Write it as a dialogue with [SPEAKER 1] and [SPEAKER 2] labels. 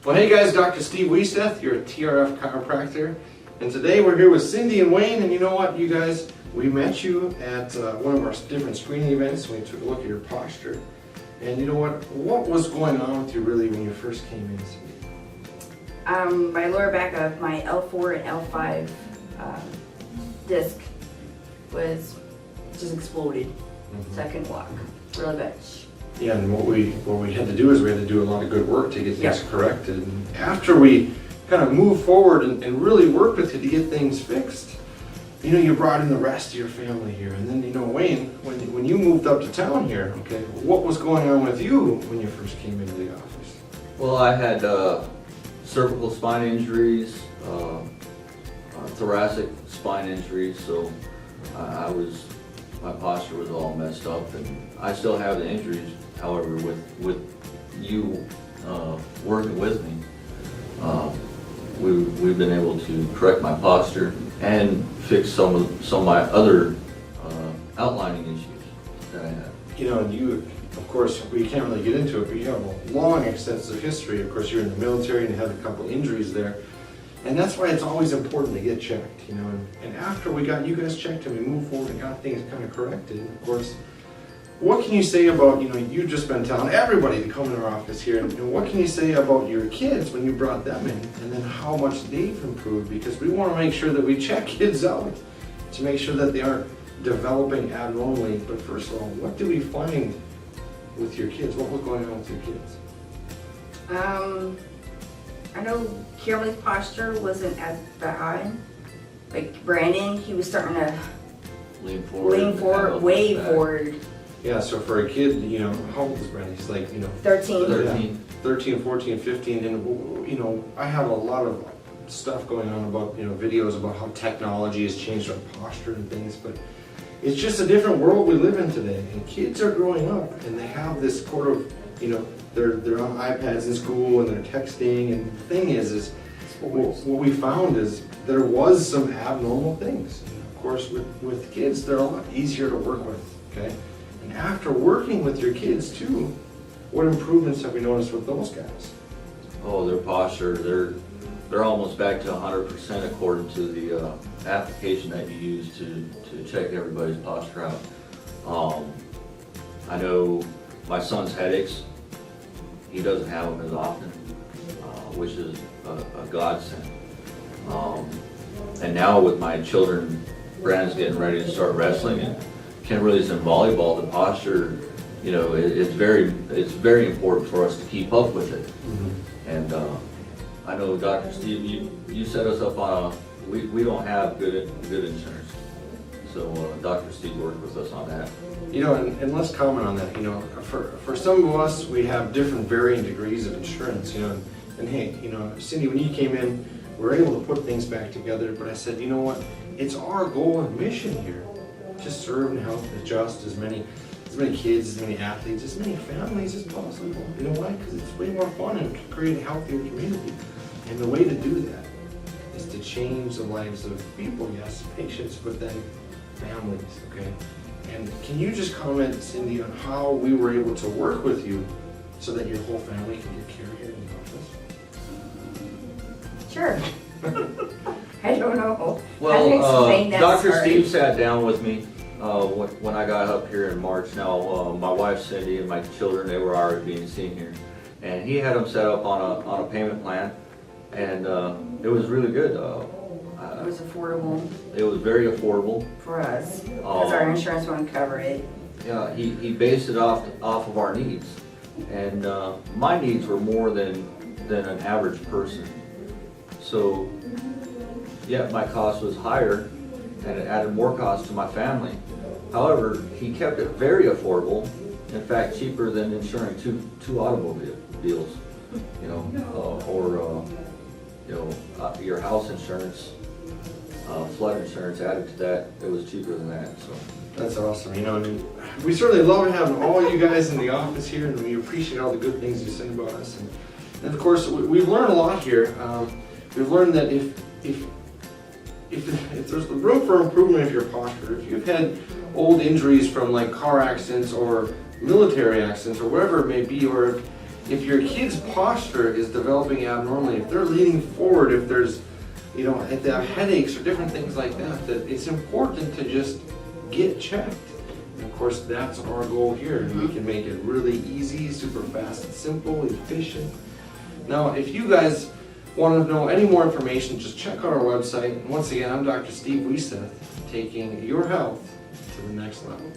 [SPEAKER 1] Well, hey guys, Dr. Steve Wiseth, you're a TRF chiropractor, and today we're here with Cindy and Wayne, and you know what, you guys, we met you at one of our different screening events. We took a look at your posture, and you know what was going on with you really when you first came in, Cindy?
[SPEAKER 2] My lower back of my L4 and L5 disc was just exploded, so I couldn't walk really much.
[SPEAKER 1] Yeah, and what we had to do is we had to do a lot of good work to get things corrected. And after we kind of moved forward and really worked with you to get things fixed, you know, you brought in the rest of your family here. And then, you know, Wayne, when you moved up to town here, okay, what was going on with you when you first came into the office?
[SPEAKER 3] Well, I had cervical spine injuries, thoracic spine injuries, so my posture was all messed up, and I still have the injuries. However, with you working with me, we've been able to correct my posture and fix some of my other outlining issues that I have.
[SPEAKER 1] You know, and you, of course, we can't really get into it, but you have a long, extensive history. Of course, you're in the military and you had a couple injuries there. And that's why it's always important to get checked, you know. And after we got you guys checked and we moved forward and got things kind of corrected, of course, what can you say about, you know, you've just been telling everybody to come in our office here, and you know, what can you say about your kids when you brought them in, and then how much they've improved? Because we want to make sure that we check kids out to make sure that they aren't developing abnormally. But first of all, what do we find with your kids? What was going on with your kids?
[SPEAKER 2] I know Kimberly's posture wasn't as bad. Like Brandon, he was starting to
[SPEAKER 3] Lean forward,
[SPEAKER 2] way forward.
[SPEAKER 1] Yeah, so for a kid, you know, how old is Brandon? He's like, you know,
[SPEAKER 2] 13.
[SPEAKER 1] 13, 14, 15, and you know, I have a lot of stuff going on about, you know, videos about how technology has changed our posture and things, but it's just a different world we live in today, and kids are growing up, and they have this sort of, you know, they're on iPads in school, and they're texting, and the thing is what we found is there was some abnormal things. And of course, with kids, they're a lot easier to work with, okay? And after working with your kids too, what improvements have we noticed with those guys?
[SPEAKER 3] Oh, their posture, they're almost back to 100% according to the application that you use to check everybody's posture out. I know my son's headaches, he doesn't have them as often, which is a godsend. And now with my children, Brandon's getting ready to start wrestling, and Kimberly's in volleyball, the posture, you know, it's very important for us to keep up with it. Mm-hmm. And I know, Dr. Steve, you set us up on we don't have good insurance. So Dr. Steve worked with us on that.
[SPEAKER 1] You know, and let's comment on that. You know, for some of us, we have different varying degrees of insurance, you know, and hey, you know, Cindy, when you came in, we were able to put things back together, but I said, you know what, it's our goal and mission here to serve and help adjust as many kids, as many athletes, as many families as possible. You know why? Because it's way more fun and to create a healthier community. And the way to do that is to change the lives of people, yes, patients, but then families, okay? And can you just comment, Cindy, on how we were able to work with you so that your whole family can get care here in the office?
[SPEAKER 2] Sure. I don't know.
[SPEAKER 3] Well, Dr. Steve sat down with me when I got up here in March. Now, my wife Cindy and my children, they were already being seen here, and he had them set up on a payment plan, and it was really good.
[SPEAKER 2] It was affordable.
[SPEAKER 3] It was very affordable
[SPEAKER 2] For us, because our insurance wouldn't cover it.
[SPEAKER 3] Yeah, he based it off of our needs, and my needs were more than an average person. So, yeah, my cost was higher, and it added more cost to my family. However, he kept it very affordable. In fact, cheaper than insuring two automobiles, you know, or you know, your house insurance, flood insurance added to that. It was cheaper than that. So
[SPEAKER 1] that's awesome. You know, and we certainly love having all you guys in the office here, and we appreciate all the good things you say about us. And of course, we've learned a lot here. We've learned that if there's room for improvement of your posture, if you've had old injuries from like car accidents or military accidents or whatever it may be, or if your kid's posture is developing abnormally, if they're leaning forward, if there's, you know, if they have headaches or different things like that, that it's important to just get checked. And of course, that's our goal here, and we can make it really easy, super fast, simple, efficient. Now, if you guys want to know any more information, just check out our website. And once again, I'm Dr. Steve Wiseth, taking your health to the next level.